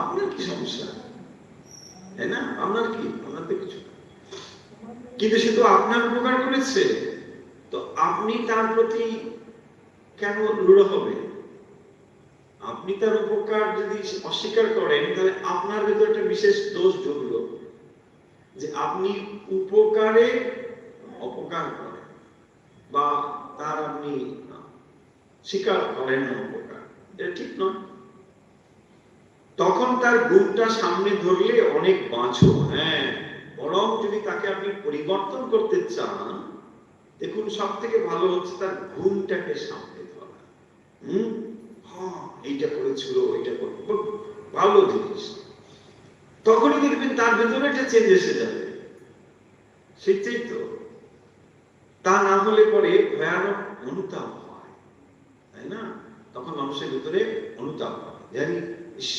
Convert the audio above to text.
আপনার কি সমস্যা, তাই না? আপনার কি, আপনার তো কিছু, কিন্তু সে তো আপনার উপকার করেছে, তো আপনি তার প্রতি কেন রূঢ় হবে? আপনি তার উপকার যদি অস্বীকার করেন, তাহলে আপনার ভেতর একটা বিশেষ দোষ ঢুকলো, যে আপনি উপকারে অপকার করেন, বা তার আপনি স্বীকার করেন না উপকার, এটা ঠিক নয়। তখন তার গুণটা সামনে ধরলে অনেক বাঁচো। হ্যাঁ, বরং যদি তাকে আপনি পরিবর্তন করতে চান, দেখুন সব থেকে ভালো হচ্ছে তার গুণটাকে সামনে ধরা। হ্যাঁ, এইটা করেছিল, এইটা করবো, ভালো জিনিস, তখনই দেখবেন তার ভেতরে একটা চেঞ্জ এসে যাবে। সেটাই তো, তা না হলে পরে ভয়ানক অনুতাপ হয়, তাই না? তখন মানুষের ভিতরে অনুতাপ হয়, জানি ইস